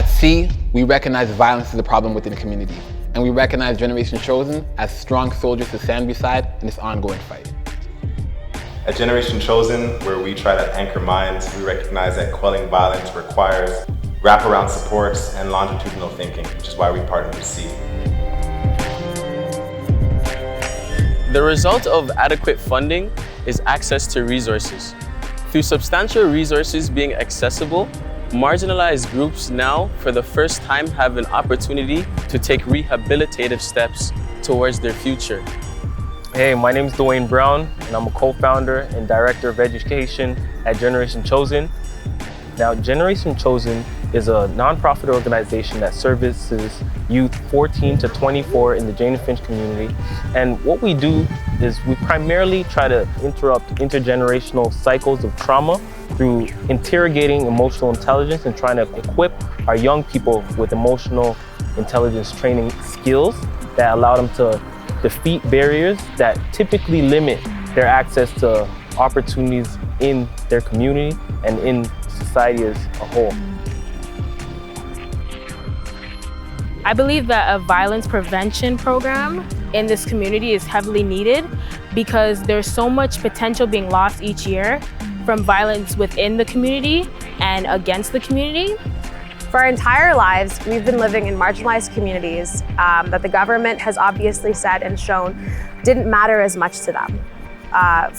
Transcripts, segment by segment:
C, we recognize violence as a problem within the community, and we recognize Generation Chosen as strong soldiers to stand beside in this ongoing fight. At Generation Chosen, where we try to anchor minds, we recognize that quelling violence requires wraparound supports and longitudinal thinking, which is why we partner with C. The result of adequate funding is access to resources. Through substantial resources being accessible, marginalized groups now, for the first time, have an opportunity to take rehabilitative steps towards their future. Hey, my name is Dwayne Brown, and I'm a co-founder and director of education at Generation Chosen. Now, Generation Chosen is a nonprofit organization that services youth 14 to 24 in the Jane and Finch community. And what we do is we primarily try to interrupt intergenerational cycles of trauma through interrogating emotional intelligence and trying to equip our young people with emotional intelligence training skills that allow them to defeat barriers that typically limit their access to opportunities in their community and in society as a whole. I believe that a violence prevention program in this community is heavily needed because there's so much potential being lost each year from violence within the community and against the community. For our entire lives, we've been living in marginalized communities that the government has obviously said and shown didn't matter as much to them.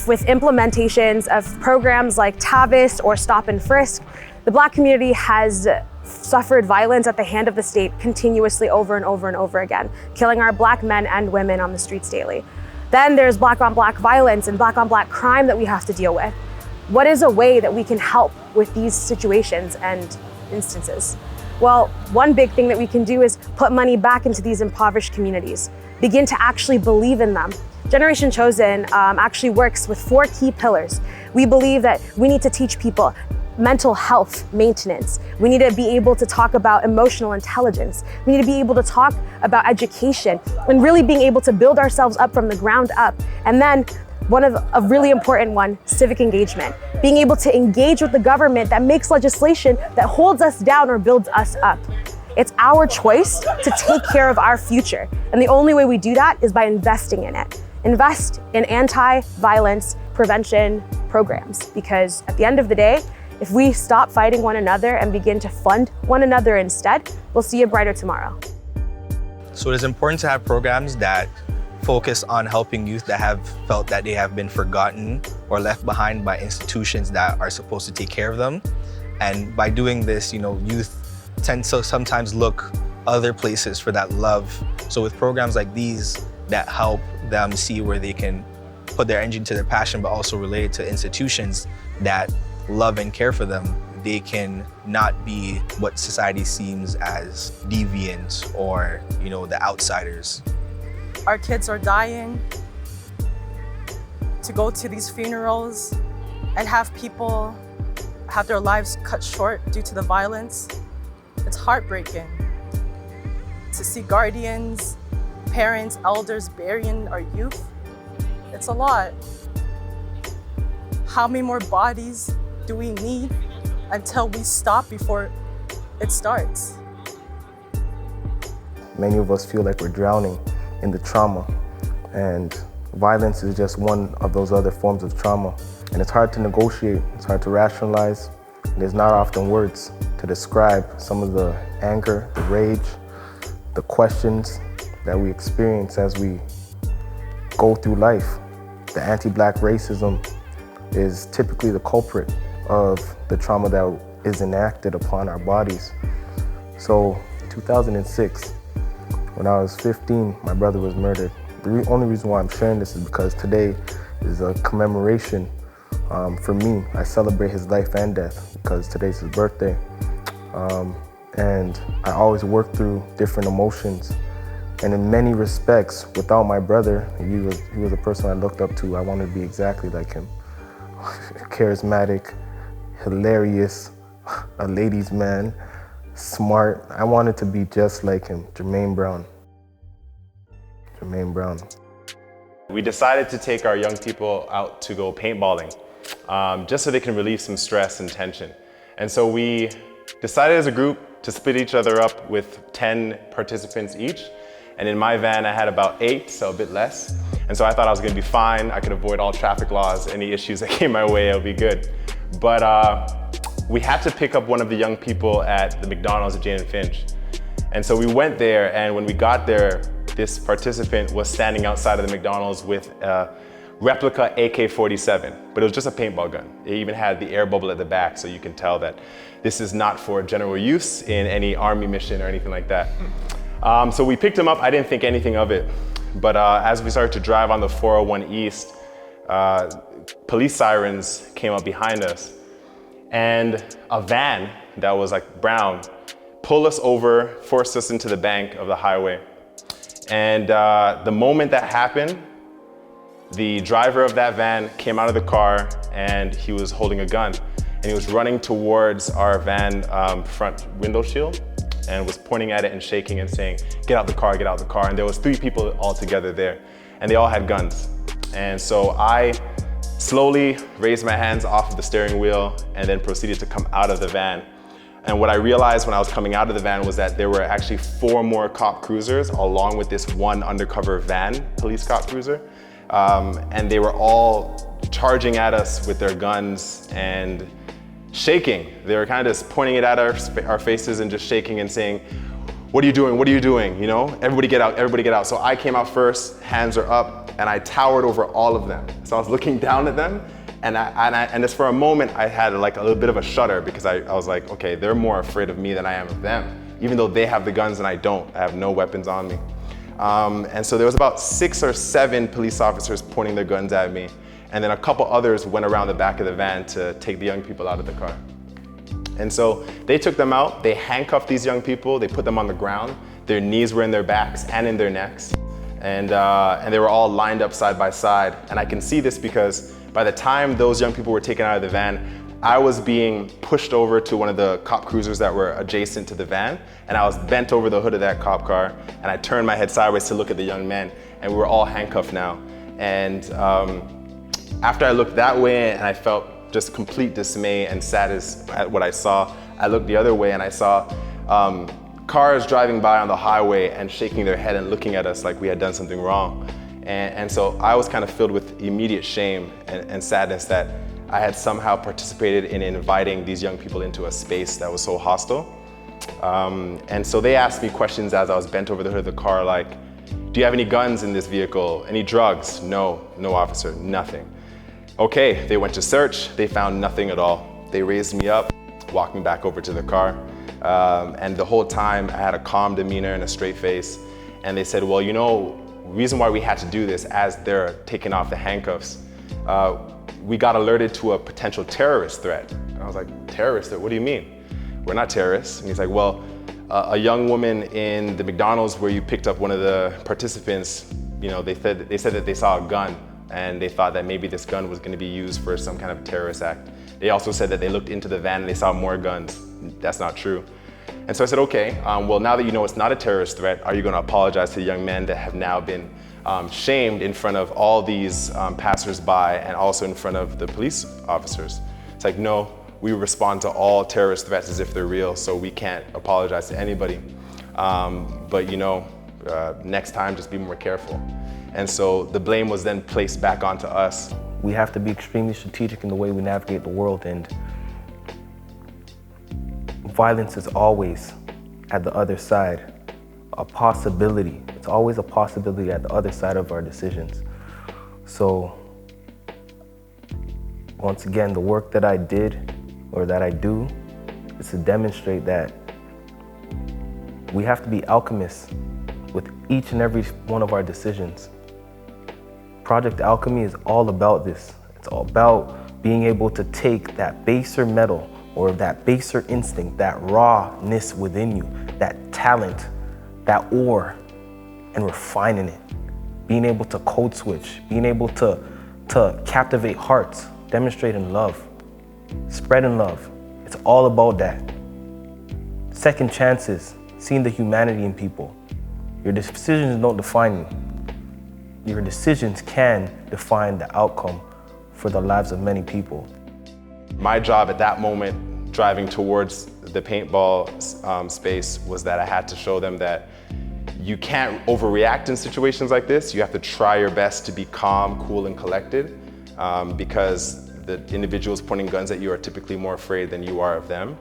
With implementations of programs like TAVIS or Stop and Frisk, the Black community has suffered violence at the hand of the state continuously over and over and over again, killing our Black men and women on the streets daily. Then there's Black on Black violence and Black on Black crime that we have to deal with. What is a way that we can help with these situations and instances? Well, one big thing that we can do is put money back into these impoverished communities, begin to actually believe in them. Generation Chosen actually works with 4 key pillars. We believe that we need to teach people mental health maintenance. We need to be able to talk about emotional intelligence. We need to be able to talk about education and really being able to build ourselves up from the ground up. And then a really important one, civic engagement. Being able to engage with the government that makes legislation that holds us down or builds us up. It's our choice to take care of our future. And the only way we do that is by investing in it. Invest in anti-violence prevention programs, because at the end of the day, if we stop fighting one another and begin to fund one another instead, we'll see a brighter tomorrow. So it is important to have programs that focus on helping youth that have felt that they have been forgotten or left behind by institutions that are supposed to take care of them. And by doing this, youth tend to sometimes look other places for that love. So with programs like these that help them see where they can put their energy into their passion, but also relate to institutions that love and care for them, they can not be what society seems as deviant or, the outsiders. Our kids are dying. To go to these funerals and have people have their lives cut short due to the violence, it's heartbreaking. To see guardians, parents, elders burying our youth, it's a lot. How many more bodies do we need until we stop before it starts? Many of us feel like we're drowning in the trauma, and violence is just one of those other forms of trauma. And it's hard to negotiate, it's hard to rationalize. There's not often words to describe some of the anger, the rage, the questions that we experience as we go through life. The anti-Black racism is typically the culprit of the trauma that is enacted upon our bodies. So, 2006, when I was 15, my brother was murdered. The only reason why I'm sharing this is because today is a commemoration for me. I celebrate his life and death because today's his birthday. And I always work through different emotions. And in many respects, without my brother, he was a person I looked up to. I wanted to be exactly like him. Charismatic, hilarious, a ladies' man, smart. I wanted to be just like him, Jermaine Brown. Jermaine Brown. We decided to take our young people out to go paintballing, just so they can relieve some stress and tension. And so we decided as a group to split each other up with 10 participants each. And in my van, I had about 8, so a bit less. And so I thought I was gonna be fine. I could avoid all traffic laws, any issues that came my way, it'll be good. But we had to pick up one of the young people at the McDonald's at Jane and Finch. And so we went there, and when we got there, this participant was standing outside of the McDonald's with a replica AK-47, but it was just a paintball gun. It even had the air bubble at the back, so you can tell that this is not for general use in any army mission or anything like that. So we picked him up. I didn't think anything of it, but as we started to drive on the 401 East, police sirens came up behind us, and a van that was like brown pulled us over, forced us into the bank of the highway. And the moment that happened, the driver of that van came out of the car and he was holding a gun. And he was running towards our van front window shield and was pointing at it and shaking and saying, "Get out the car, get out the car." And there was 3 people all together there, and they all had guns. And so I slowly raised my hands off of the steering wheel and then proceeded to come out of the van. And what I realized when I was coming out of the van was that there were actually 4 more cop cruisers along with this one undercover van, police cop cruiser. And they were all charging at us with their guns and shaking. They were kind of just pointing it at our faces and just shaking and saying, "What are you doing? What are you doing? You know, everybody get out, everybody get out." So I came out first, hands are up, and I towered over all of them. So I was looking down at them, and just for a moment, I had like a little bit of a shudder because I was like, okay, they're more afraid of me than I am of them, even though they have the guns and I don't. I have no weapons on me. And so there was about 6 or 7 police officers pointing their guns at me. And then a couple others went around the back of the van to take the young people out of the car. And so they took them out, they handcuffed these young people, they put them on the ground. Their knees were in their backs and in their necks. And they were all lined up side by side. And I can see this because by the time those young people were taken out of the van, I was being pushed over to one of the cop cruisers that were adjacent to the van, and I was bent over the hood of that cop car, and I turned my head sideways to look at the young men, and we were all handcuffed now. And after I looked that way and I felt just complete dismay and sadness at what I saw, I looked the other way and I saw cars driving by on the highway and shaking their head and looking at us like we had done something wrong. And so I was kind of filled with immediate shame and sadness that I had somehow participated in inviting these young people into a space that was so hostile. And so they asked me questions as I was bent over the hood of the car, like, "Do you have any guns in this vehicle? Any drugs?" "No, no officer, nothing." Okay, they went to search, they found nothing at all. They raised me up, walked me back over to the car. And the whole time I had a calm demeanor and a straight face. And they said, "Well, you know, the reason why we had to do this as they're taking off the handcuffs, we got alerted to a potential terrorist threat." And I was like, "Terrorist threat? What do you mean? We're not terrorists." And he's like, "Well, a young woman in the McDonald's where you picked up one of the participants, you know, they said that they saw a gun and they thought that maybe this gun was going to be used for some kind of terrorist act. They also said that they looked into the van and they saw more guns. That's not true." And so I said, "Okay, well, now that you know it's not a terrorist threat, are you going to apologize to the young men that have now been shamed in front of all these passersby and also in front of the police officers?" It's like, "No, we respond to all terrorist threats as if they're real, so we can't apologize to anybody. But you know, next time just be more careful." And so the blame was then placed back onto us. We have to be extremely strategic in the way we navigate the world, and violence is always at the other side, a possibility. It's always a possibility at the other side of our decisions. So once again, the work that I did or that I do is to demonstrate that we have to be alchemists with each and every one of our decisions. Project Alchemy is all about this. It's all about being able to take that baser metal or that baser instinct, that rawness within you, that talent, that ore, and refining it. Being able to code switch, being able to captivate hearts, demonstrating love, spreading love. It's all about that. Second chances, seeing the humanity in people. Your decisions don't define you. Your decisions can define the outcome for the lives of many people. My job at that moment driving towards the paintball space was that I had to show them that you can't overreact in situations like this. You have to try your best to be calm, cool, and collected because the individuals pointing guns at you are typically more afraid than you are of them.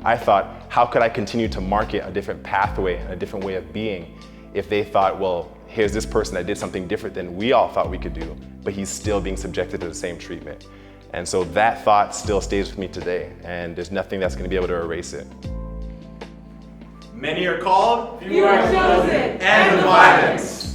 I thought, how could I continue to market a different pathway, a different way of being, if they thought, well, here's this person that did something different than we all thought we could do, but he's still being subjected to the same treatment. And so that thought still stays with me today, and there's nothing that's going to be able to erase it. Many are called, few are chosen, and the violence.